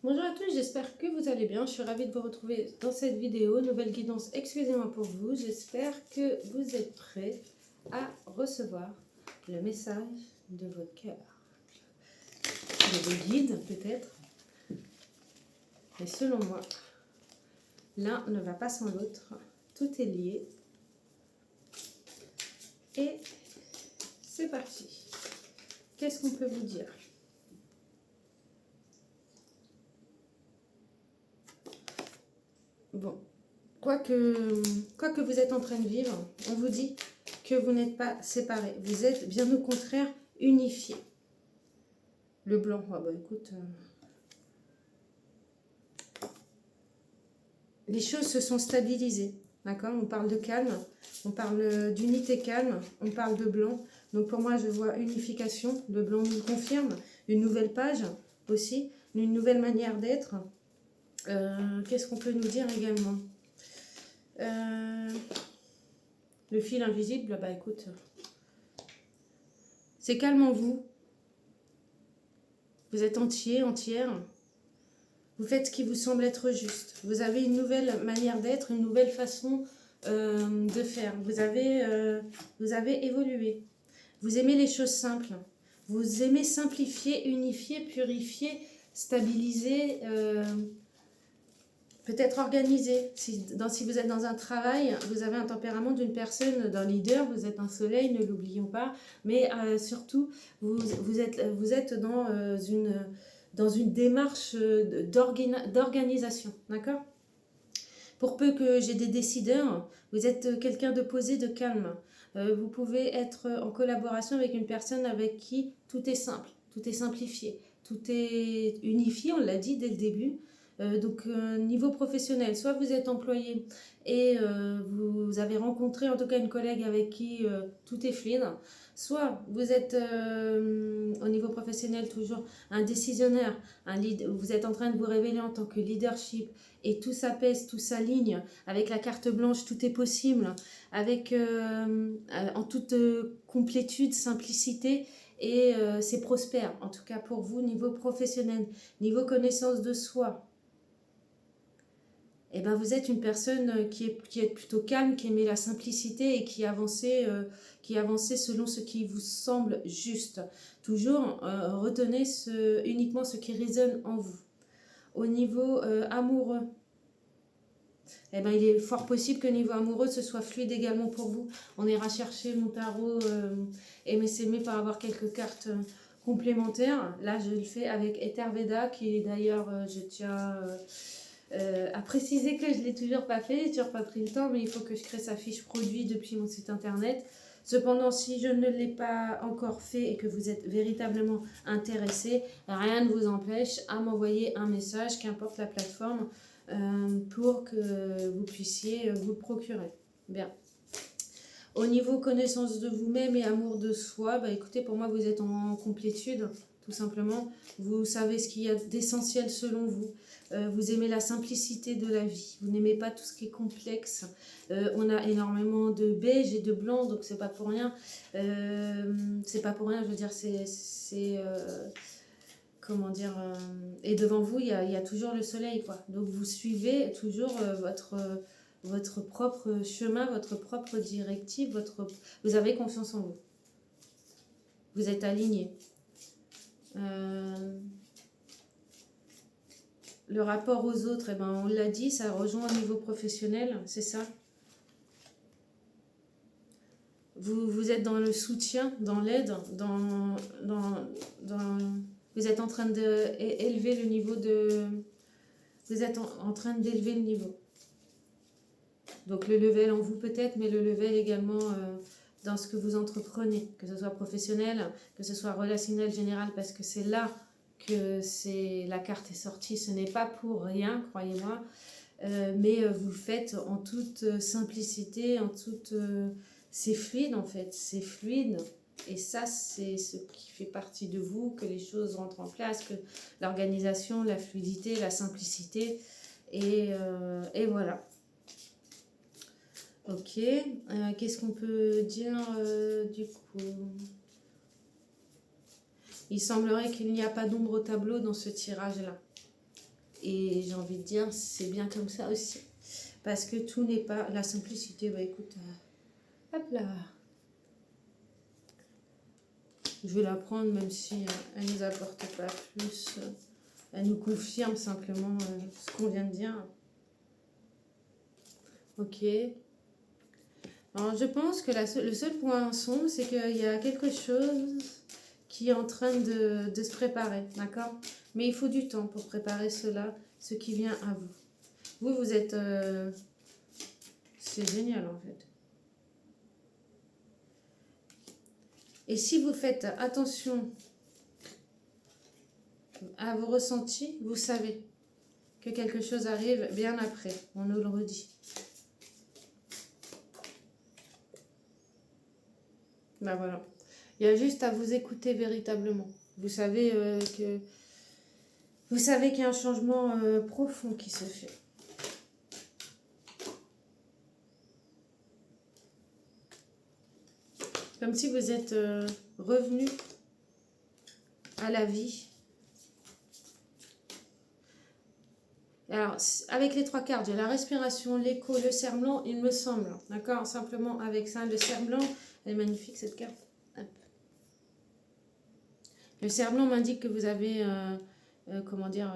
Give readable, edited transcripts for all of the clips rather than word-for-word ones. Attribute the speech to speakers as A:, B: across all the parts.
A: Bonjour à tous, j'espère que vous allez bien. Je suis ravie de vous retrouver dans cette vidéo. Nouvelle guidance, excusez-moi pour vous. J'espère que vous êtes prêts à recevoir le message de votre cœur. De vos guides peut-être. Mais selon moi, l'un ne va pas sans l'autre. Tout est lié. Et c'est parti. Qu'est-ce qu'on peut vous dire ? Bon, quoi que vous êtes en train de vivre, on vous dit que vous n'êtes pas séparés. Vous êtes bien au contraire unifiés. Le blanc, ah bah écoute, les choses se sont stabilisées. D'accord? On parle de calme, on parle d'unité calme, on parle de blanc. Donc pour moi, je vois unification. Le blanc nous le confirme. Une nouvelle page aussi, une nouvelle manière d'être. Qu'est-ce qu'on peut nous dire également? Le fil invisible, bah écoute, c'est calme en vous. Vous êtes entier, entière. Vous faites ce qui vous semble être juste. Vous avez une nouvelle manière d'être, une nouvelle façon de faire. Vous avez évolué. Vous aimez les choses simples. Vous aimez simplifier, unifier, purifier, stabiliser, peut-être organiser. Si vous êtes dans un travail, vous avez un tempérament d'une personne, d'un leader, vous êtes un soleil, ne l'oublions pas. Mais surtout, vous êtes dans une démarche d'organisation. D'accord ? Pour peu que j'ai des décideurs, vous êtes quelqu'un de posé, de calme. Vous pouvez être en collaboration avec une personne avec qui tout est simple, tout est simplifié, tout est unifié, on l'a dit dès le début. Donc niveau professionnel, soit vous êtes employé et vous avez rencontré en tout cas une collègue avec qui tout est fluide, soit vous êtes au niveau professionnel toujours un décisionnaire, vous êtes en train de vous révéler en tant que leadership et tout s'apaise, tout s'aligne, avec la carte blanche, tout est possible, avec en toute complétude, simplicité, et c'est prospère, en tout cas pour vous, niveau professionnel, niveau connaissance de soi. Et ben vous êtes une personne qui est plutôt calme, qui aimait la simplicité et qui avançait selon ce qui vous semble juste. Toujours retenez uniquement ce qui résonne en vous. Au niveau amoureux, eh ben, il est fort possible que niveau amoureux, ce soit fluide également pour vous. On ira chercher mon tarot aimer s'aimer par avoir quelques cartes complémentaires. Là, je le fais avec Ether Veda, qui d'ailleurs, je tiens à préciser que je ne l'ai toujours pas fait, je n'ai toujours pas pris le temps, mais il faut que je crée sa fiche produit depuis mon site internet. Cependant, si je ne l'ai pas encore fait et que vous êtes véritablement intéressé, rien ne vous empêche à m'envoyer un message, qu'importe la plateforme, pour que vous puissiez vous le procurer. Bien. Au niveau connaissance de vous-même et amour de soi, bah écoutez, pour moi, vous êtes en complétude, tout simplement. Vous savez ce qu'il y a d'essentiel selon vous. Vous aimez la simplicité de la vie. Vous n'aimez pas tout ce qui est complexe. On a énormément de beige et de blanc, donc c'est pas pour rien. C'est pas pour rien, je veux dire, comment dire, et devant vous, il y a toujours le soleil, quoi. Donc vous suivez toujours votre propre chemin, votre propre directive, vous avez confiance en vous. Vous êtes aligné. Le rapport aux autres, eh ben, on l'a dit, ça rejoint au niveau professionnel, c'est ça. Vous êtes dans le soutien, dans l'aide, vous êtes en train d'élever le niveau de... Vous êtes en train d'élever le niveau. Donc le level en vous peut-être, mais le level également dans ce que vous entreprenez, que ce soit professionnel, que ce soit relationnel, général, parce que c'est là que la carte est sortie. Ce n'est pas pour rien, croyez-moi, mais vous le faites en toute simplicité, c'est fluide en fait, c'est fluide. Et ça, c'est ce qui fait partie de vous, que les choses rentrent en place, que l'organisation, la fluidité, la simplicité, et voilà. Ok, qu'est-ce qu'on peut dire du coup? Il semblerait qu'il n'y a pas d'ombre au tableau dans ce tirage-là. Et j'ai envie de dire, c'est bien comme ça aussi. Parce que tout n'est pas la simplicité. Bah écoute, hop là. Je vais la prendre même si elle ne nous apporte pas plus. Elle nous confirme simplement ce qu'on vient de dire. Ok. Alors je pense que le seul point sombre, c'est qu'il y a quelque chose qui est en train de se préparer, d'accord? Mais il faut du temps pour préparer cela, ce qui vient à vous. Vous êtes... c'est génial en fait. Et si vous faites attention à vos ressentis, vous savez que quelque chose arrive bien après. On nous le redit. Ben voilà. Il y a juste à vous écouter véritablement. Vous savez que... Vous savez qu'il y a un changement profond qui se fait. Comme si vous êtes revenu à la vie. Alors, avec les trois cartes, j'ai la respiration, l'écho, le cerf-blanc, il me semble. D'accord? Simplement avec ça, le cerf-blanc, elle est magnifique cette carte. Hop. Le cerf-blanc m'indique que vous avez, comment dire...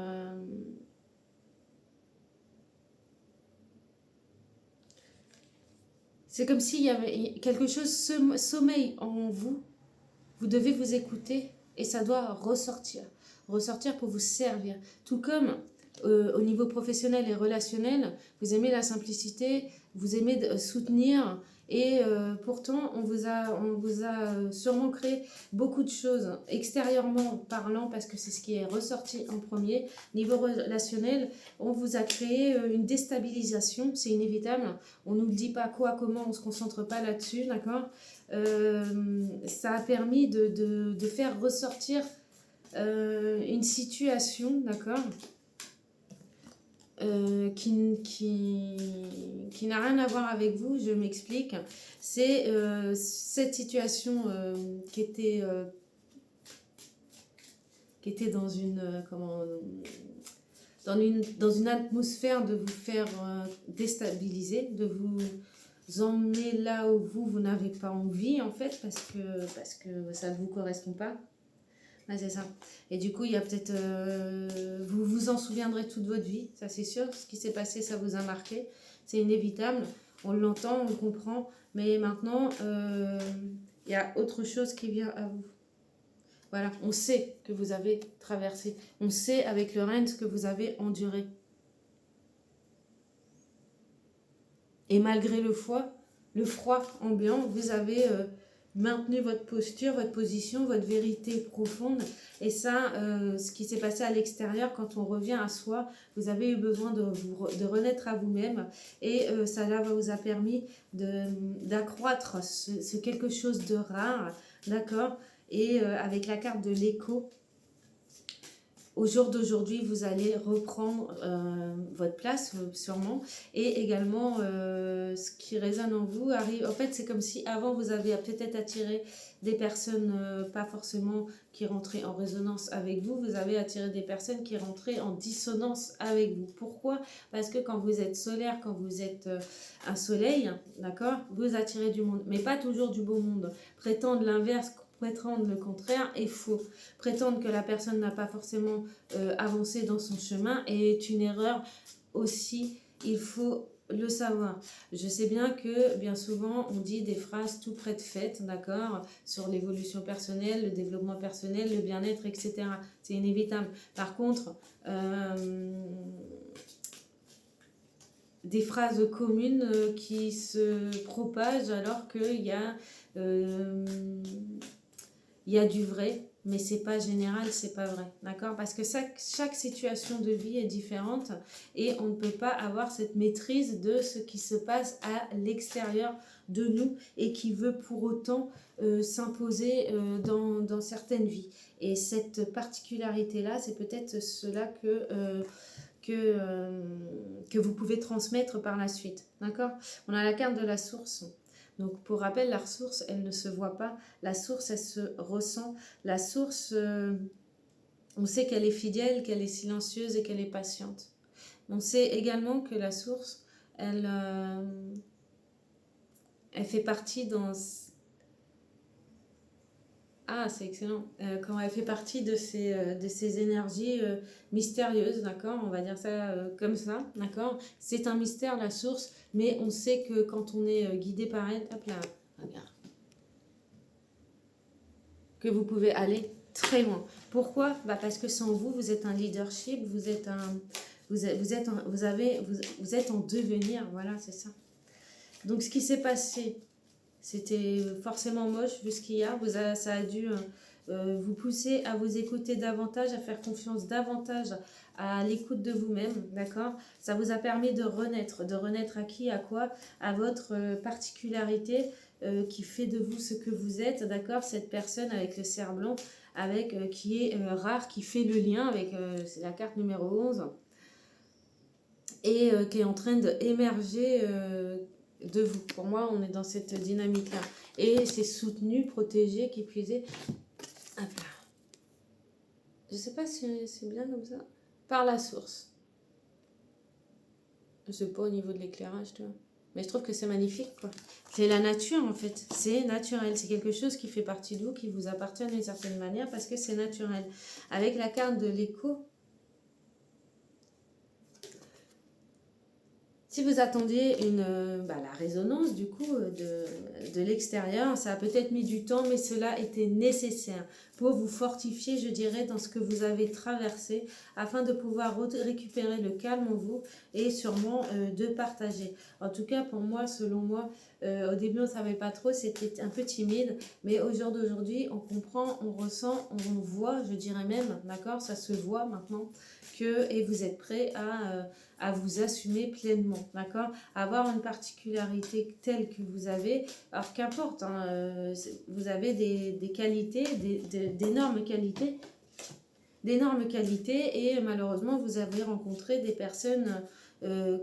A: c'est comme s'il y avait quelque chose sommeil en vous. Vous devez vous écouter et ça doit ressortir. Ressortir pour vous servir. Tout comme au niveau professionnel et relationnel, vous aimez la simplicité, vous aimez soutenir et pourtant on vous a sûrement créé beaucoup de choses extérieurement parlant parce que c'est ce qui est ressorti en premier. Niveau relationnel, on vous a créé une déstabilisation, c'est inévitable. On ne nous le dit pas quoi, comment, on ne se concentre pas là-dessus, d'accord? Ça a permis de faire ressortir une situation, d'accord, qui n'a rien à voir avec vous, je m'explique. C'est cette situation qui était dans une, dans une atmosphère de vous faire déstabiliser, de vous emmener là où vous n'avez pas envie en fait, parce que ça ne vous correspond pas. Ouais, c'est ça. Et du coup, il y a peut-être... vous vous en souviendrez toute votre vie, ça c'est sûr. Ce qui s'est passé, ça vous a marqué. C'est inévitable. On l'entend, on le comprend. Mais maintenant, il y a autre chose qui vient à vous. Voilà, on sait que vous avez traversé. On sait avec le Reine ce que vous avez enduré. Et malgré le froid ambiant, vous avez... maintenu votre posture, votre position, votre vérité profonde. Et ça, ce qui s'est passé à l'extérieur, quand on revient à soi, vous avez eu besoin de renaître à vous-même. Et ça là vous a permis d'accroître ce quelque chose de rare, d'accord? Et avec la carte de l'écho, au jour d'aujourd'hui, vous allez reprendre votre place, sûrement, et également ce qui résonne en vous arrive. En fait, c'est comme si avant vous avez peut-être attiré des personnes pas forcément qui rentraient en résonance avec vous, vous avez attiré des personnes qui rentraient en dissonance avec vous. Pourquoi? Parce que quand vous êtes solaire, quand vous êtes un soleil, d'accord, vous attirez du monde, mais pas toujours du beau monde. Prétendre l'inverse, prétendre le contraire est faux. Prétendre que la personne n'a pas forcément avancé dans son chemin est une erreur aussi, il faut le savoir. Je sais bien que bien souvent on dit des phrases tout près de faites, d'accord, sur l'évolution personnelle, le développement personnel, le bien-être, etc. C'est inévitable. Par contre, des phrases communes qui se propagent alors qu'il y a... il y a du vrai, mais c'est pas général, c'est pas vrai, d'accord? Parce que chaque situation de vie est différente et on ne peut pas avoir cette maîtrise de ce qui se passe à l'extérieur de nous et qui veut pour autant s'imposer dans certaines vies. Et cette particularité-là, c'est peut-être cela que vous pouvez transmettre par la suite, d'accord? On a la carte de la source. Donc, pour rappel, la source, elle ne se voit pas. La source, elle se ressent. La source, On sait qu'elle est fidèle, qu'elle est silencieuse et qu'elle est patiente. On sait également que la source, elle fait partie dans... Ah, c'est excellent. Quand elle fait partie de ces énergies mystérieuses, d'accord? On va dire ça comme ça, d'accord? C'est un mystère, la source, mais on sait que quand on est guidé par elle, hop là, regarde, que vous pouvez aller très loin. Pourquoi? Bah parce que sans vous, vous êtes un leadership, vous êtes en devenir, voilà, c'est ça. Donc ce qui s'est passé, c'était forcément moche vu ce qu'il y a. Ça a dû vous pousser à vous écouter davantage, à faire confiance davantage à l'écoute de vous-même, d'accord? Ça vous a permis de renaître. De renaître à qui, à quoi? À votre particularité qui fait de vous ce que vous êtes, d'accord? Cette personne avec le cerf blanc, avec, qui est rare, qui fait le lien avec c'est la carte numéro 11 et qui est en train d'émerger de vous. Pour moi, on est dans cette dynamique-là. Et c'est soutenu, protégé, qui puisait. Je ne sais pas si c'est bien comme ça. Par la source. Je sais pas au niveau de l'éclairage, tu vois. Mais je trouve que c'est magnifique, quoi. C'est la nature, en fait. C'est naturel. C'est quelque chose qui fait partie de vous, qui vous appartient d'une certaine manière, parce que c'est naturel. Avec la carte de l'écho, si vous attendiez la résonance du coup de l'extérieur, ça a peut-être mis du temps, mais cela était nécessaire pour vous fortifier, je dirais, dans ce que vous avez traversé, afin de pouvoir récupérer le calme en vous et sûrement de partager. En tout cas, pour moi, selon moi, au début on ne savait pas trop, c'était un peu timide, mais au jour d'aujourd'hui, on comprend, on ressent, on voit, je dirais même, d'accord, ça se voit maintenant, et vous êtes prêt à vous assumer pleinement, d'accord? Avoir une particularité telle que vous avez, alors qu'importe, hein, vous avez des qualités, d'énormes qualités, et malheureusement, vous avez rencontré des personnes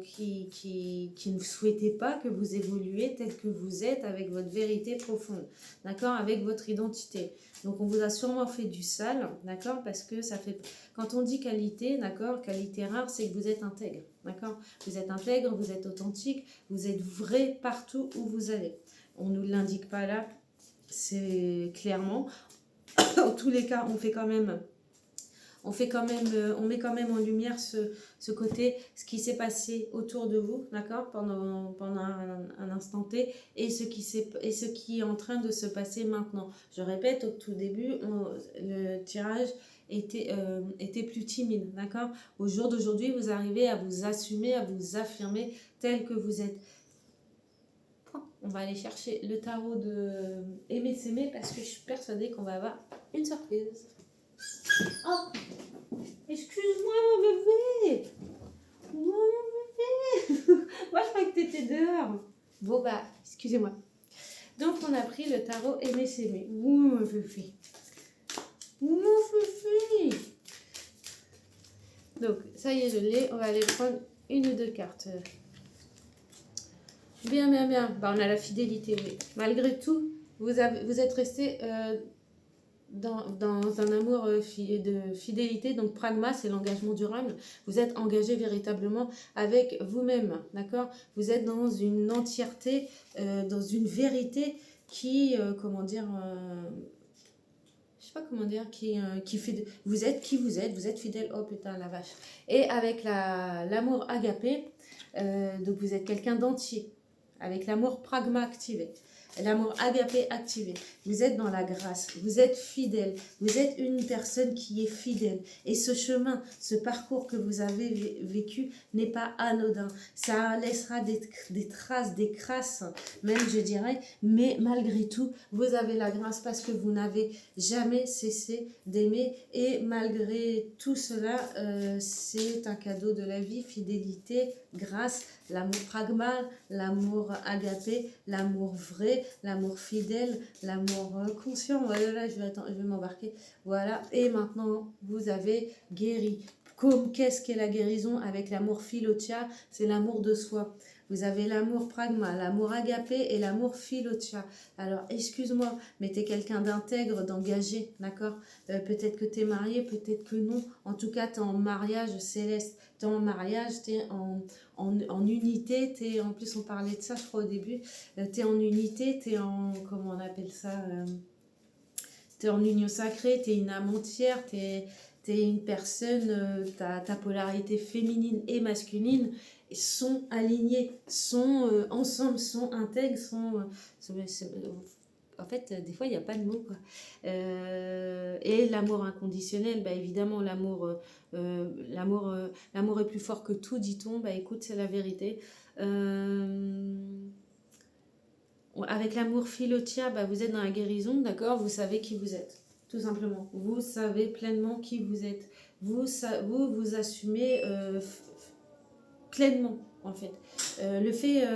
A: qui ne souhaitaient pas que vous évoluiez tel que vous êtes avec votre vérité profonde, d'accord, avec votre identité. Donc on vous a sûrement fait du sale, d'accord, parce que ça fait... Quand on dit qualité, d'accord, qualité rare, c'est que vous êtes intègre, d'accord. Vous êtes intègre, vous êtes authentique, vous êtes vrai partout où vous allez. On ne nous l'indique pas là, c'est clairement. En tous les cas, on met quand même en lumière ce côté, ce qui s'est passé autour de vous, d'accord, pendant un instant T, et ce qui est en train de se passer maintenant. Je répète, au tout début, le tirage était plus timide, d'accord. Au jour d'aujourd'hui, vous arrivez à vous assumer, à vous affirmer tel que vous êtes. On va aller chercher le tarot de Aimé S'aimer parce que je suis persuadée qu'on va avoir une surprise. Oh, excuse-moi mon bébé. Mon bébé. Moi je croyais que t'étais dehors. Bon bah, excusez-moi. Donc on a pris le tarot Aimer S'aimer. Ouh mon bébé. Ouh mon bébé. Donc ça y est, je l'ai. On va aller prendre une ou deux cartes. Bien. Bah, on a la fidélité, oui. Malgré tout, vous êtes resté dans un amour de fidélité. Donc pragma, c'est l'engagement durable. Vous êtes engagé véritablement avec vous-même, d'accord. Vous êtes dans une entièreté, dans une vérité qui, je sais pas comment dire, qui fait... Vous êtes qui vous êtes fidèle, oh putain la vache. Et avec l'amour agapé, donc vous êtes quelqu'un d'entier, avec l'amour pragma activé, l'amour agapé activé. Vous êtes dans la grâce, vous êtes fidèle, vous êtes une personne qui est fidèle. Et ce chemin, ce parcours que vous avez vécu n'est pas anodin. Ça laissera des traces, des crasses, même je dirais. Mais malgré tout, vous avez la grâce parce que vous n'avez jamais cessé d'aimer. Et malgré tout cela, c'est un cadeau de la vie, fidélité, grâce, l'amour pragma, l'amour agapé, l'amour vrai, l'amour fidèle, l'amour conscient. Voilà, là, je vais m'embarquer. Voilà, et maintenant, vous avez guéri. Qu'est-ce qu'est la guérison avec l'amour philotia? C'est l'amour de soi. Vous avez l'amour pragma, l'amour agapé et l'amour philotia. Alors, excuse-moi, mais tu es quelqu'un d'intègre, d'engagé, d'accord? Peut-être que tu es marié, peut-être que non. En tout cas, tu es en mariage céleste. Tu es en mariage, tu es en unité. En plus, on parlait de ça, je crois, au début. Tu es en unité, tu es en... Comment on appelle ça tu es en union sacrée, tu es une âme entière, tu es une personne, ta polarité féminine et masculine sont alignées, sont ensemble, sont intègres, en fait, des fois, il n'y a pas de mots, quoi. Et l'amour inconditionnel, bah, évidemment, l'amour est plus fort que tout, dit-on. Bah, écoute, c'est la vérité. Avec l'amour philotia, bah, vous êtes dans la guérison, d'accord? Vous savez qui vous êtes, tout simplement. Vous savez pleinement qui vous êtes. Vous assumez pleinement, en fait. Le fait...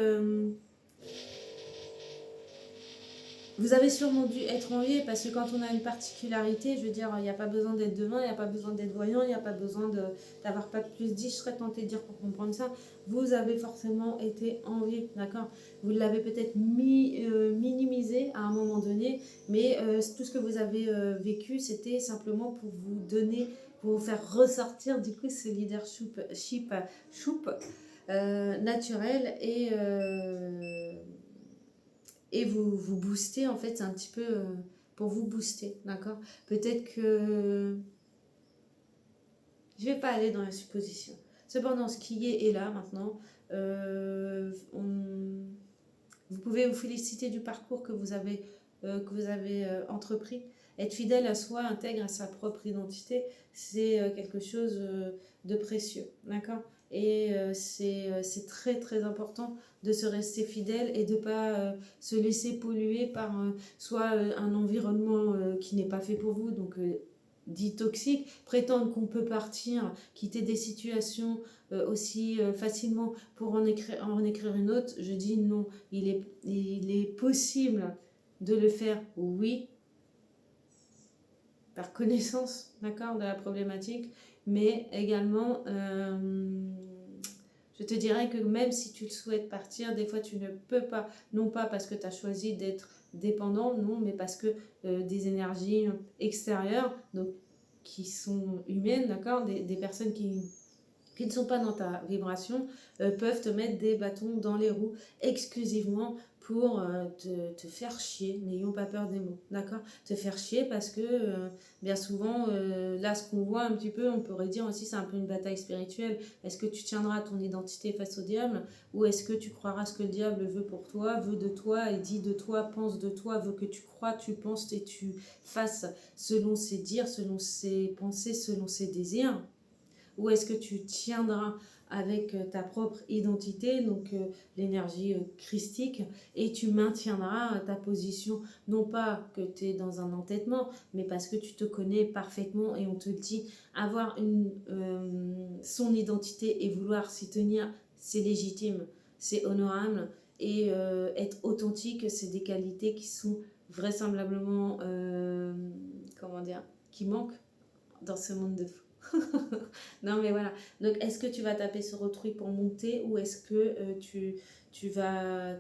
A: vous avez sûrement dû être envié parce que quand on a une particularité, je veux dire, il n'y a pas besoin d'être devin, il n'y a pas besoin d'être voyant, il n'y a pas besoin d'avoir pas de plus 10, je serais tentée de dire pour comprendre ça. Vous avez forcément été envié, d'accord? Vous l'avez peut-être minimisé à un moment donné, mais tout ce que vous avez vécu, c'était simplement pour vous donner, pour vous faire ressortir du coup ce leadership naturel et vous booster, en fait, c'est un petit peu pour vous booster, d'accord? Peut-être que... Je vais pas aller dans la supposition. Cependant, ce qui est là, maintenant. Vous pouvez vous féliciter du parcours que vous avez entrepris. Être fidèle à soi, intègre à sa propre identité, c'est quelque chose de précieux, d'accord? Et c'est très très important de se rester fidèle et de ne pas se laisser polluer par soit un environnement qui n'est pas fait pour vous, donc dit toxique, prétendre qu'on peut partir, quitter des situations aussi facilement pour en écrire une autre, je dis non. Il est possible de le faire, oui, par connaissance, d'accord, de la problématique, mais également, je te dirais que même si tu le souhaites partir, des fois tu ne peux pas, non pas parce que tu as choisi d'être dépendant, non, mais parce que des énergies extérieures, donc qui sont humaines, d'accord, des personnes qui ne sont pas dans ta vibration, peuvent te mettre des bâtons dans les roues exclusivement pour te faire chier. N'ayons pas peur des mots, d'accord? Te faire chier parce que bien souvent, là, ce qu'on voit un petit peu, on pourrait dire aussi, c'est un peu une bataille spirituelle. Est-ce que tu tiendras ton identité face au diable ou est-ce que tu croiras ce que le diable veut pour toi, veut de toi et dit de toi, pense de toi, veut que tu crois, tu penses et tu fasses selon ses dires, selon ses pensées, selon ses désirs? Ou est-ce que tu tiendras avec ta propre identité, donc l'énergie christique, et tu maintiendras ta position, non pas que tu es dans un entêtement, mais parce que tu te connais parfaitement et on te dit, avoir son identité et vouloir s'y tenir, c'est légitime, c'est honorable, et être authentique, c'est des qualités qui sont vraisemblablement, comment dire, qui manquent dans ce monde de fou. Non mais voilà, donc est-ce que tu vas taper sur autrui pour monter ou est-ce que tu vas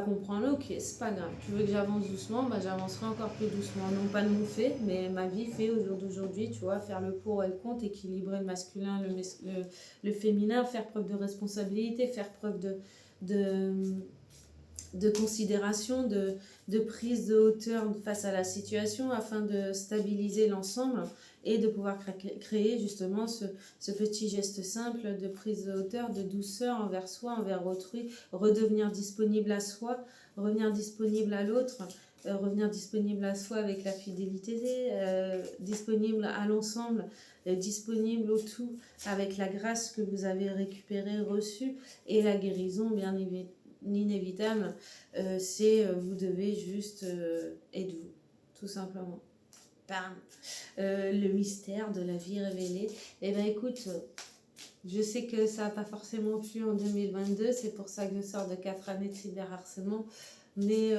A: comprendre, ok, c'est pas grave, tu veux que j'avance doucement, bah j'avancerai encore plus doucement, non pas de mon fait, mais ma vie fait au jour d'aujourd'hui, tu vois, faire le pour et le contre, équilibrer le masculin, le féminin, faire preuve de responsabilité, faire preuve de considération, de prise de hauteur face à la situation afin de stabiliser l'ensemble et de pouvoir créer justement ce petit geste simple de prise de hauteur, de douceur envers soi, envers autrui, redevenir disponible à soi, revenir disponible à l'autre, revenir disponible à soi avec la fidélité, disponible à l'ensemble, disponible au tout avec la grâce que vous avez récupérée, reçue et la guérison bien inévitable, c'est vous devez juste être vous, tout simplement. Bam. Le mystère de la vie révélée. Eh bien écoute, je sais que ça n'a pas forcément plu en 2022, c'est pour ça que je sors de 4 années de cyberharcèlement. mais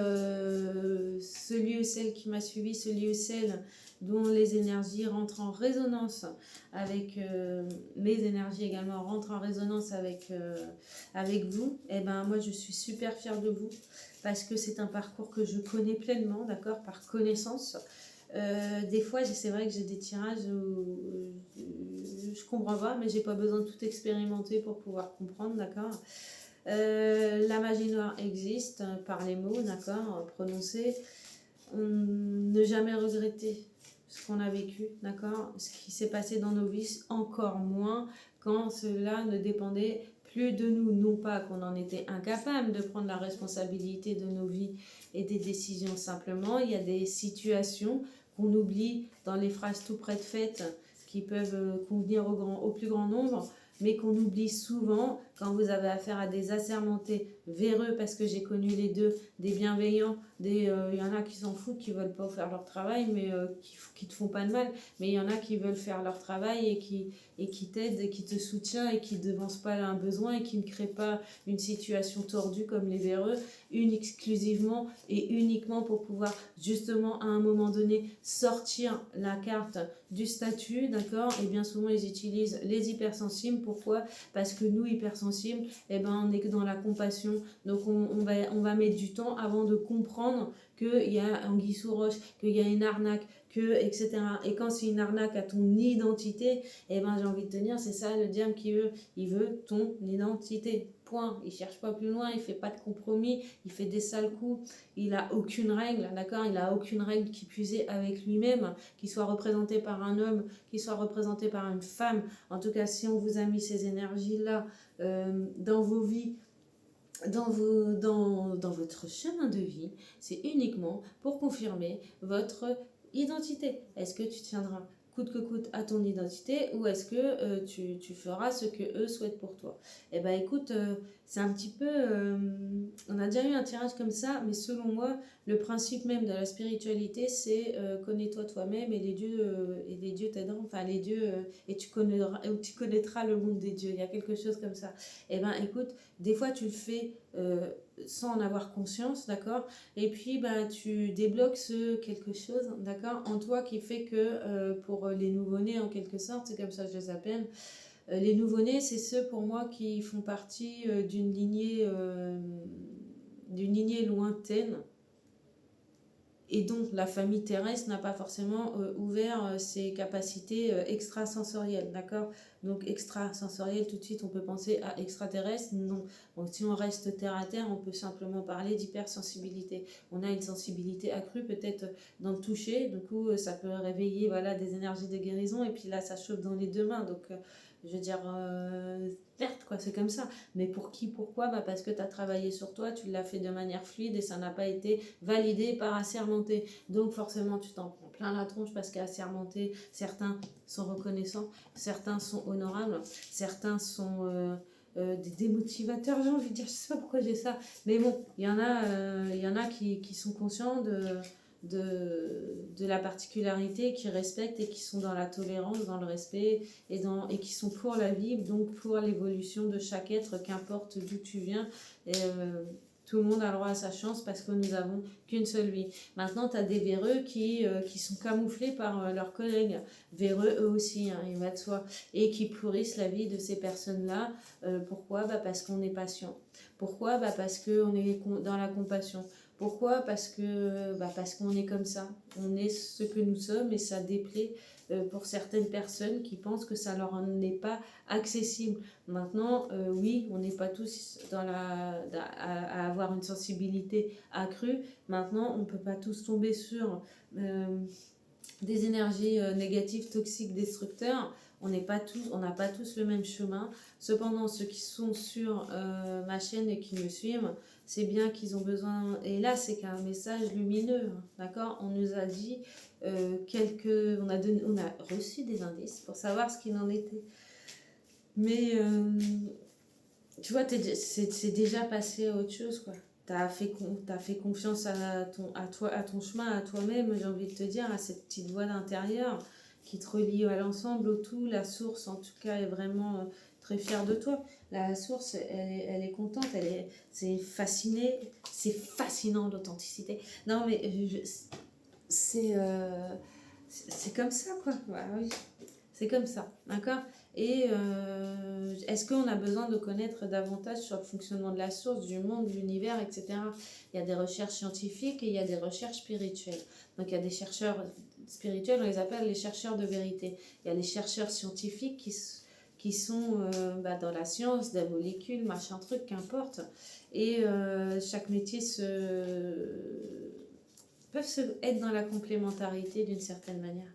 A: celui ou celle qui m'a suivi, celui ou celle dont les énergies rentrent en résonance avec mes énergies également rentrent en résonance avec vous, et ben moi je suis super fière de vous parce que c'est un parcours que je connais pleinement, d'accord, par connaissance. Des fois, c'est vrai que j'ai des tirages où je comprends pas, mais j'ai pas besoin de tout expérimenter pour pouvoir comprendre, d'accord. La magie noire existe par les mots, d'accord, prononcés. Ne jamais regretter ce qu'on a vécu, d'accord, ce qui s'est passé dans nos vies, encore moins quand cela ne dépendait plus de nous, non pas qu'on en était incapable de prendre la responsabilité de nos vies et des décisions, simplement il y a des situations qu'on oublie dans les phrases tout près de faites qui peuvent convenir au plus grand nombre, mais qu'on oublie souvent quand vous avez affaire à des assermentés véreux, parce que j'ai connu les deux, des bienveillants, il y en a qui s'en foutent, qui veulent pas faire leur travail, mais qui te font pas de mal, mais il y en a qui veulent faire leur travail et qui t'aident, et qui te soutiennent et qui ne devancent pas un besoin et qui ne créent pas une situation tordue comme les véreux, exclusivement et uniquement pour pouvoir justement à un moment donné sortir la carte du statut, d'accord. Et bien souvent ils utilisent les hypersensibles. Pourquoi? Parce que nous hypersensibles, eh ben, on est que dans la compassion, donc on va mettre du temps avant de comprendre qu'il y a anguille sous roche, qu'il y a une arnaque, etc. Et quand c'est une arnaque à ton identité, eh ben, j'ai envie de te dire, c'est ça le diable qui veut. Il veut ton identité. Point. Il cherche pas plus loin, il fait pas de compromis, il fait des sales coups, il a aucune règle, d'accord. Il a aucune règle qui puisait avec lui-même, qu'il soit représenté par un homme, qu'il soit représenté par une femme. En tout cas, si on vous a mis ces énergies-là dans vos vies, dans votre chemin de vie, c'est uniquement pour confirmer votre identité. Est-ce que tu tiendras coûte que coûte à ton identité, ou est-ce que tu feras ce que eux souhaitent pour toi? Eh ben écoute, c'est un petit peu... on a déjà eu un tirage comme ça, mais selon moi, le principe même de la spiritualité, c'est connais-toi toi-même, et les dieux t'aideront, enfin les dieux, et tu connaîtras le monde des dieux. Il y a quelque chose comme ça. Eh ben écoute, des fois tu le fais sans en avoir conscience, d'accord, et puis bah, tu débloques ce quelque chose, d'accord, en toi, qui fait que pour les nouveau-nés en quelque sorte, c'est comme ça que je les appelle, les nouveau-nés, c'est ceux pour moi qui font partie d'une lignée lointaine, et donc la famille terrestre n'a pas forcément ouvert ses capacités extrasensorielles, d'accord. Donc extrasensoriel, tout de suite on peut penser à extraterrestre, non. Donc si on reste terre à terre, on peut simplement parler d'hypersensibilité. On a une sensibilité accrue peut-être dans le toucher, du coup ça peut réveiller, voilà, des énergies de guérison, et puis là ça chauffe dans les deux mains, donc je veux dire, certes, quoi, c'est comme ça. Mais pour qui, pourquoi? Bah parce que tu as travaillé sur toi, tu l'as fait de manière fluide et ça n'a pas été validé par assermenté. Donc forcément, tu t'en prends plein la tronche, parce qu'assermenté, certains sont reconnaissants, certains sont honorables, certains sont des démotivateurs, j'ai envie de dire, je sais pas pourquoi j'ai ça. Mais bon, il y en a qui sont conscients de la particularité, qui respectent et qui sont dans la tolérance, dans le respect, et qui sont pour la vie, donc pour l'évolution de chaque être, qu'importe d'où tu viens. Et tout le monde a le droit à sa chance, parce que nous n'avons qu'une seule vie. Maintenant, tu as des véreux qui sont camouflés par leurs collègues, véreux eux aussi, hein, il va de soi, et qui pourrissent la vie de ces personnes-là. Pourquoi? Bah parce qu'on est patient. Pourquoi? Bah parce qu'on est dans la compassion. Pourquoi? Parce qu'on est comme ça. On est ce que nous sommes, et ça déplaît pour certaines personnes qui pensent que ça leur n'est pas accessible. Maintenant, oui, on n'est pas tous à avoir une sensibilité accrue. Maintenant, on ne peut pas tous tomber sur des énergies négatives, toxiques, destructeurs. On n'a pas tous le même chemin. Cependant, ceux qui sont sur ma chaîne et qui me suivent, c'est bien qu'ils ont besoin, et là c'est qu'un message lumineux, hein, d'accord. On nous a dit on a reçu des indices pour savoir ce qu'il en était, mais tu vois, c'est déjà passé à autre chose, quoi. T'as fait confiance à ton chemin, à toi-même, j'ai envie de te dire, à cette petite voix d'intérieur qui te relie à l'ensemble, au tout. La source, en tout cas, est vraiment très fière de toi. La source, elle est contente, c'est fascinée, c'est fascinant l'authenticité. Non, mais c'est comme ça, quoi. Ouais, oui. C'est comme ça, d'accord. Et est-ce qu'on a besoin de connaître davantage sur le fonctionnement de la source, du monde, de l'univers, etc. Il y a des recherches scientifiques et il y a des recherches spirituelles. Donc il y a des chercheurs spirituels, on les appelle les chercheurs de vérité. Il y a les chercheurs scientifiques qui sont dans la science, des molécules, machin truc, qu'importe. Et chaque métier peuvent être dans la complémentarité d'une certaine manière.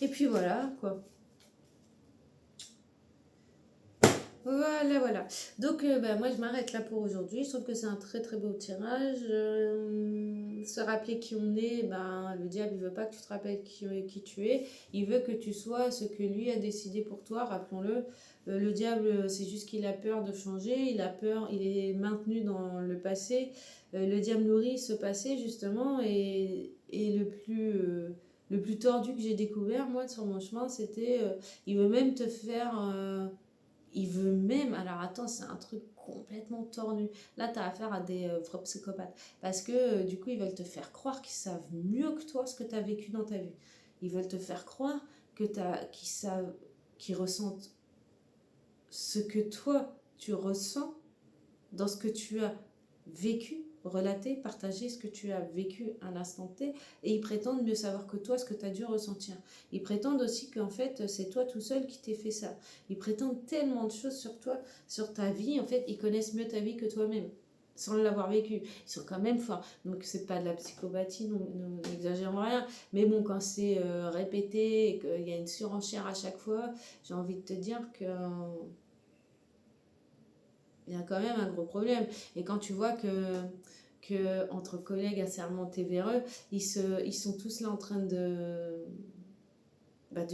A: Et puis voilà, quoi. Voilà. Donc, moi, je m'arrête là pour aujourd'hui. Je trouve que c'est un très, très beau tirage. Se rappeler qui on est, le diable, il veut pas que tu te rappelles qui tu es. Il veut que tu sois ce que lui a décidé pour toi, rappelons-le. Le diable, c'est juste qu'il a peur de changer. Il a peur, il est maintenu dans le passé. Le diable nourrit ce passé, justement. Et le plus tordu que j'ai découvert, moi, sur mon chemin, c'était... il veut même te faire... il veut même... Alors attends, c'est un truc complètement tordu. Là, tu as affaire à des vrais psychopathes. Parce que du coup, ils veulent te faire croire qu'ils savent mieux que toi ce que tu as vécu dans ta vie. Ils veulent te faire croire qu'ils ressentent ce que toi, tu ressens dans ce que tu as vécu, relater, partager ce que tu as vécu à l'instant T, et ils prétendent mieux savoir que toi ce que tu as dû ressentir. Ils prétendent aussi qu'en fait c'est toi tout seul qui t'es fait ça. Ils prétendent tellement de choses sur toi, sur ta vie, en fait ils connaissent mieux ta vie que toi-même sans l'avoir vécu. Ils sont quand même forts. Donc c'est pas de la psychopathie, n'exagérons rien. Mais bon, quand c'est répété et qu'il y a une surenchère à chaque fois, j'ai envie de te dire que il y a quand même un gros problème. Et quand tu vois que entre collègues assermentés véreux, ils sont tous là en train de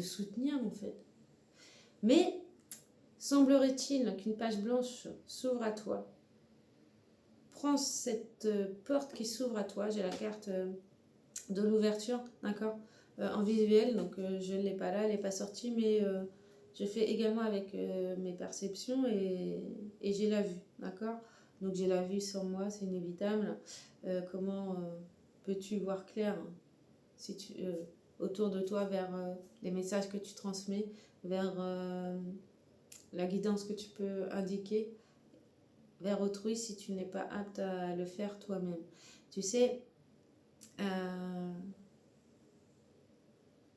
A: soutenir en fait. Mais semblerait-il qu'une page blanche s'ouvre à toi. Prends cette porte qui s'ouvre à toi. J'ai la carte de l'ouverture, d'accord, en visuel. Donc je ne l'ai pas là, elle n'est pas sortie, mais je fais également avec mes perceptions et j'ai la vue, d'accord. Donc j'ai la vue sur moi, c'est inévitable. Comment peux-tu voir clair si autour de toi vers les messages que tu transmets, vers la guidance que tu peux indiquer vers autrui si tu n'es pas apte à le faire toi-même. Tu sais,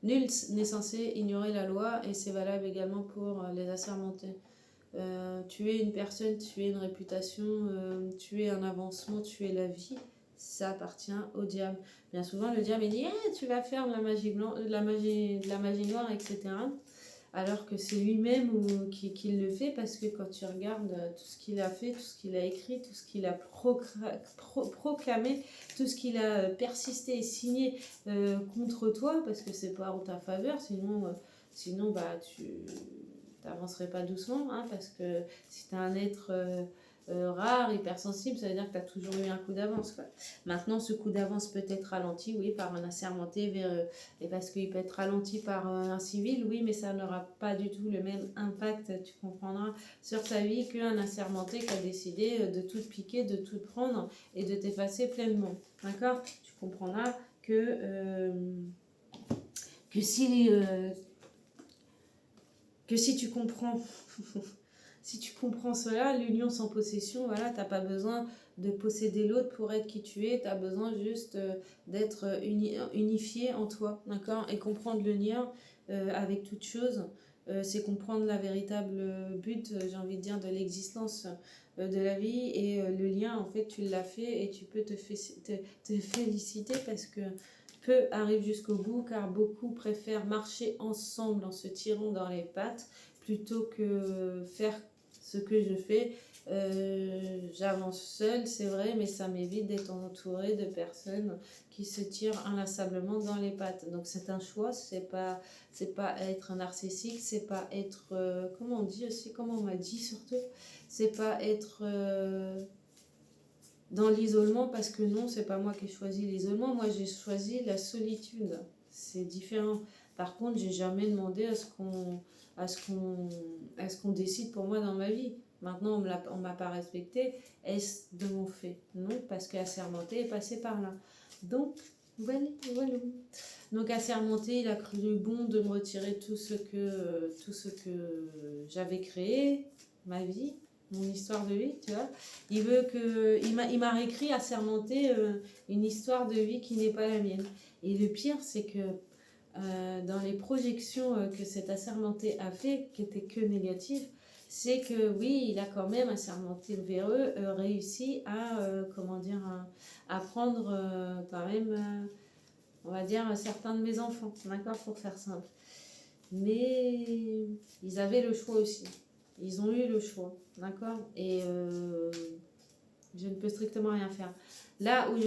A: nul n'est censé ignorer la loi et c'est valable également pour les assermentés. Tu es une personne, tu es une réputation, tu es un avancement, tu es la vie, ça appartient au diable. Bien souvent, le diable il dit tu vas faire de la magie blanche, de la magie noire, etc. Alors que c'est lui-même qui le fait, parce que quand tu regardes tout ce qu'il a fait, tout ce qu'il a écrit, tout ce qu'il a proclamé, tout ce qu'il a persisté et signé contre toi, parce que c'est pas en ta faveur, sinon tu n'avancerais pas doucement, hein, parce que si tu es un être rare, hypersensible, ça veut dire que tu as toujours eu un coup d'avance, quoi. Maintenant, ce coup d'avance peut être ralenti, oui, par un assermenté véreux. Et parce qu'il peut être ralenti par un civil, oui, mais ça n'aura pas du tout le même impact, tu comprendras, sur ta vie qu'un assermenté qui a décidé de tout te piquer, de tout te prendre et de t'effacer pleinement. D'accord? Tu comprendras que si tu comprends si tu comprends cela, l'union sans possession, voilà, t'as pas besoin de posséder l'autre pour être qui tu es, tu as besoin juste d'être unifié en toi, d'accord, et comprendre le lien avec toute chose, c'est comprendre la véritable but, j'ai envie de dire, de l'existence de la vie, et le lien, en fait, tu l'as fait et tu peux te féliciter parce que peu arrivent jusqu'au bout, car beaucoup préfèrent marcher ensemble en se tirant dans les pattes plutôt que faire ce que je fais. J'avance seule, c'est vrai, mais ça m'évite d'être entourée de personnes qui se tirent inlassablement dans les pattes. Donc c'est un choix, c'est pas être un narcissique, c'est pas être comment on dit aussi, comment on m'a dit surtout, c'est pas être dans l'isolement, parce que non, c'est pas moi qui ai choisi l'isolement, moi j'ai choisi la solitude, c'est différent. Par contre, j'ai jamais demandé à ce qu'on décide pour moi dans ma vie. Maintenant, on m'a pas respecté. Est-ce de mon fait? Non, parce qu'Assermenté est passé par là. Donc, voilà, voilà. Donc, Assermenté, il a cru bon de me retirer tout ce que j'avais créé, ma vie, mon histoire de vie, tu vois. Il m'a réécrit Assermenté une histoire de vie qui n'est pas la mienne. Et le pire, c'est que dans les projections que cet assermenté a fait, qui étaient que négatives, c'est que oui, il a quand même, assermenté véreux, réussi à, comment dire, à prendre quand même, on va dire, certains de mes enfants, d'accord, pour faire simple. Mais ils avaient le choix aussi. Ils ont eu le choix, d'accord. Et je ne peux strictement rien faire. Là où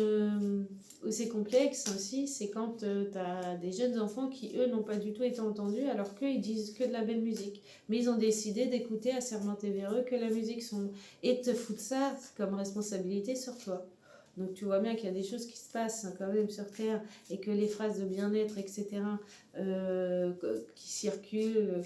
A: c'est complexe aussi, c'est quand tu as des jeunes enfants qui, eux, n'ont pas du tout été entendus, alors qu'eux, ils disent que de la belle musique. Mais ils ont décidé d'écouter Assermenté vers eux que la musique sombre. Et te foutre ça comme responsabilité sur toi. Donc tu vois bien qu'il y a des choses qui se passent quand même sur Terre et que les phrases de bien-être, etc., qui circulent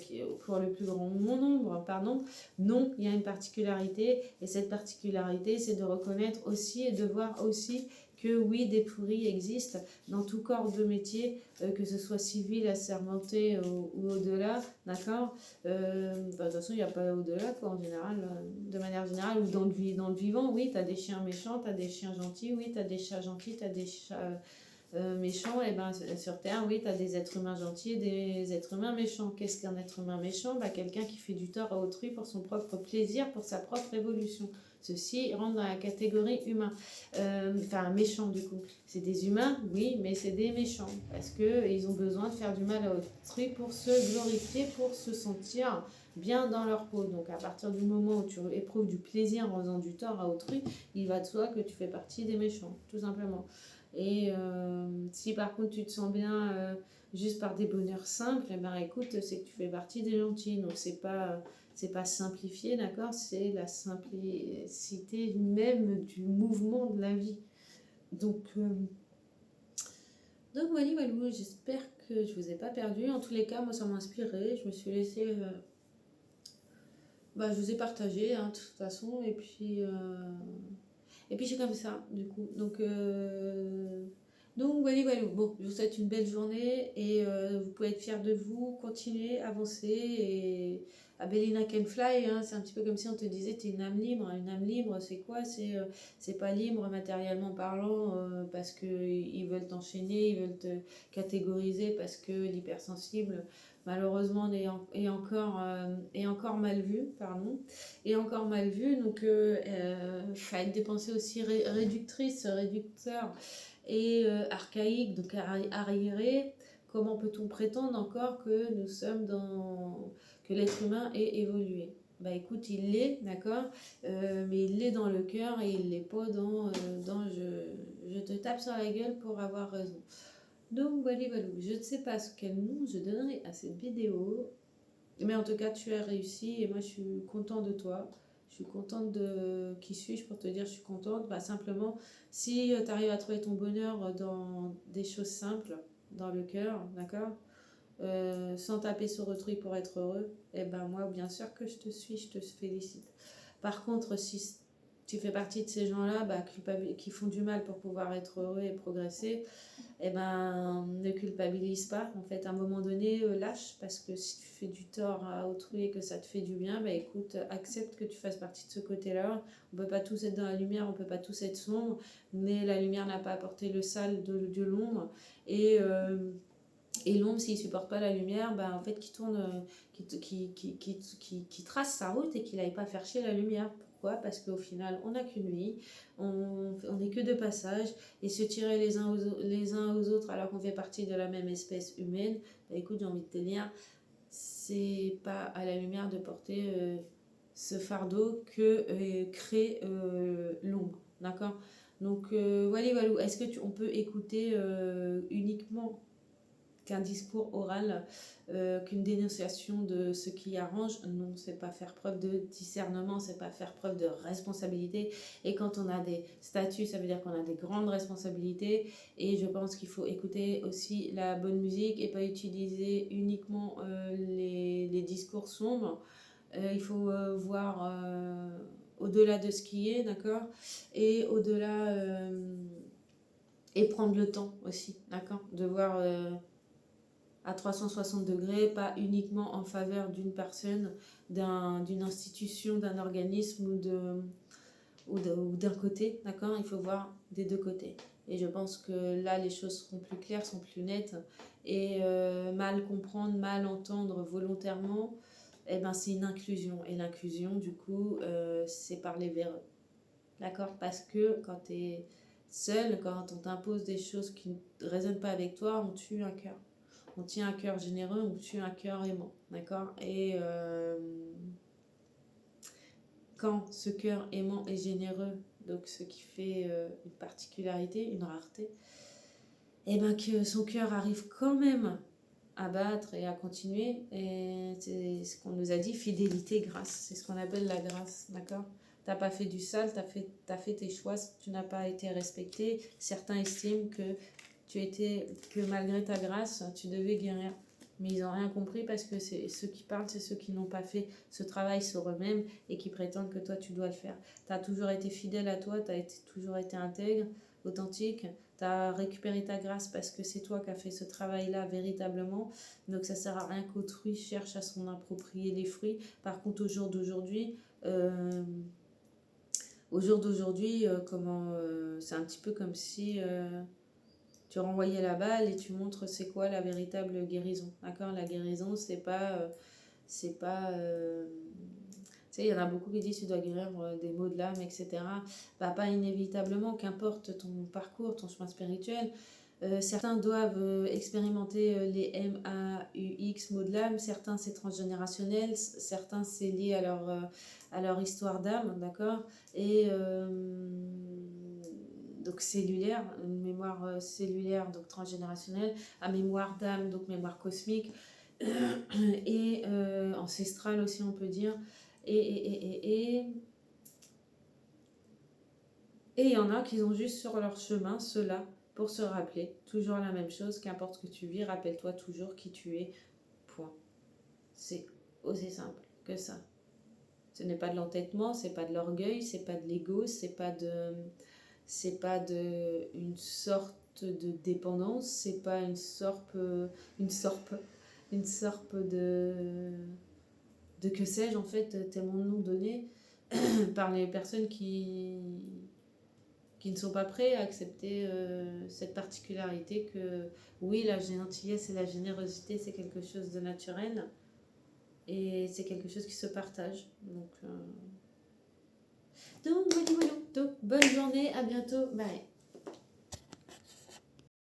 A: pour le plus grand nombre, pardon, non, il y a une particularité et cette particularité, c'est de reconnaître aussi et de voir aussi que oui, des pourris existent dans tout corps de métier, que ce soit civil, assermenté ou au-delà, d'accord. De toute façon, il n'y a pas au-delà, quoi, en général, de manière générale, ou dans le vivant, oui, tu as des chiens méchants, tu as des chiens gentils, oui, tu as des chats gentils, tu as des chats méchants, et ben sur Terre, oui, tu as des êtres humains gentils et des êtres humains méchants. Qu'est-ce qu'un être humain méchant? Quelqu'un qui fait du tort à autrui pour son propre plaisir, pour sa propre évolution. Ceci rentre dans la catégorie humain. Enfin, méchant du coup. C'est des humains, oui, mais c'est des méchants. Parce qu'ils ont besoin de faire du mal à autrui pour se glorifier, pour se sentir bien dans leur peau. Donc à partir du moment où tu éprouves du plaisir en faisant du tort à autrui, il va de soi que tu fais partie des méchants, tout simplement. Et si par contre tu te sens bien juste par des bonheurs simples, eh ben écoute, c'est que tu fais partie des gentils. Donc c'est pas simplifié, d'accord? C'est la simplicité même du mouvement de la vie. Donc voilà, voilà, j'espère que je vous ai pas perdu. En tous les cas, moi ça m'a inspiré. Je me suis laissée, je vous ai partagé hein, de toute façon. Et puis c'est comme ça, du coup. Donc voilà, voilà. Bon, je vous souhaite une belle journée et vous pouvez être fiers de vous, continuer, avancer. Et Abelina Can Fly, hein, c'est un petit peu comme si on te disait tu es une âme libre. Une âme libre, c'est quoi? C'est pas libre matériellement parlant parce qu'ils veulent t'enchaîner, ils veulent te catégoriser parce que l'hypersensible, malheureusement, est encore mal vu, pardon, et encore mal vu. Donc, être des pensées aussi réductrices, réducteurs et archaïques, donc arriérées. Comment peut-on prétendre encore que nous sommes que l'être humain ait évolué? Écoute, il l'est, d'accord, mais il l'est dans le cœur et il l'est pas dans je te tape sur la gueule pour avoir raison. Donc voilà, voilà. Je ne sais pas quel nom je donnerai à cette vidéo, mais en tout cas, tu as réussi et moi, je suis contente de toi. Je suis contente de qui suis-je pour te dire je suis contente. Simplement, si tu arrives à trouver ton bonheur dans des choses simples, dans le cœur, d'accord, sans taper sur autrui pour être heureux, et moi, bien sûr que je te suis, je te félicite. Par contre, si tu fais partie de ces gens-là qui font du mal pour pouvoir être heureux et progresser, ne culpabilise pas. En fait, à un moment donné, lâche, parce que si tu fais du tort à autrui et que ça te fait du bien, écoute, accepte que tu fasses partie de ce côté-là. On peut pas tous être dans la lumière, on peut pas tous être sombre, mais la lumière n'a pas apporté le sale de l'ombre. Et l'ombre, s'il supporte pas la lumière, en fait, qui tourne, qui trace sa route et qu'il n'aille pas faire chier la lumière. Pourquoi? Parce qu'au final, on n'a qu'une vie, on n'est que de passage, et se tirer les uns aux autres alors qu'on fait partie de la même espèce humaine, écoute, j'ai envie de te dire, c'est pas à la lumière de porter ce fardeau que crée l'ombre, d'accord? Donc voilà, voilà. Est-ce que on peut écouter uniquement qu'un discours oral, qu'une dénonciation de ce qui arrange? Non, c'est pas faire preuve de discernement, c'est pas faire preuve de responsabilité. Et quand on a des statuts, ça veut dire qu'on a des grandes responsabilités. Et je pense qu'il faut écouter aussi la bonne musique et pas utiliser uniquement les discours sombres. Il faut voir au-delà de ce qui est, d'accord? Et au-delà, et prendre le temps aussi, d'accord? De voir à 360 degrés, pas uniquement en faveur d'une personne, d'une institution, d'un organisme ou d'un côté, d'accord? Il faut voir des deux côtés. Et je pense que là, les choses seront plus claires, sont plus nettes. Et mal comprendre, mal entendre volontairement, eh ben, c'est une inclusion. Et l'inclusion, du coup, c'est parler vers eux. D'accord? Parce que quand tu es seul, quand on t'impose des choses qui ne résonnent pas avec toi, on tue un cœur. On tient un cœur généreux, on tue un cœur aimant. D'accord? Et quand ce cœur aimant et généreux, donc ce qui fait une particularité, une rareté, et ben que son cœur arrive quand même à battre et à continuer. Et c'est ce qu'on nous a dit, fidélité, grâce. C'est ce qu'on appelle la grâce, d'accord? T'as pas fait du sale, t'as fait tes choix, tu n'as pas été respecté. Certains estiment que malgré ta grâce, tu devais guérir. Mais ils n'ont rien compris parce que ceux qui parlent, c'est ceux qui n'ont pas fait ce travail sur eux-mêmes et qui prétendent que toi, tu dois le faire. Tu as toujours été fidèle à toi, tu as toujours été intègre, authentique. Tu as récupéré ta grâce parce que c'est toi qui as fait ce travail-là véritablement. Donc ça ne sert à rien qu'autrui cherche à s'en approprier les fruits. Par contre, au jour d'aujourd'hui, c'est un petit peu comme si tu renvoyais la balle et tu montres c'est quoi la véritable guérison. D'accord? La guérison, c'est pas tu sais, il y en a beaucoup qui disent tu dois guérir des maux de l'âme, etc. Bah, pas inévitablement, qu'importe ton parcours, ton chemin spirituel. Certains doivent expérimenter les MAUX, mots de l'âme, certains c'est transgénérationnel, certains c'est lié à leur histoire d'âme, d'accord? Et donc cellulaire, une mémoire cellulaire, donc transgénérationnelle, à mémoire d'âme, donc mémoire cosmique, et ancestrale aussi on peut dire. Et il y en a qui ont juste sur leur chemin cela pour se rappeler toujours la même chose, qu'importe ce que tu vis, rappelle-toi toujours qui tu es, point. C'est aussi simple que ça. Ce n'est pas de l'entêtement, c'est pas de l'orgueil, c'est pas de l'ego, c'est pas une sorte de dépendance, c'est pas une sorte de que sais-je en fait, tellement de noms donnés par les personnes qui ne sont pas prêts à accepter cette particularité que oui, la gentillesse et la générosité, c'est quelque chose de naturel et c'est quelque chose qui se partage. Donc voilà. Donc, bonne journée, à bientôt, bye.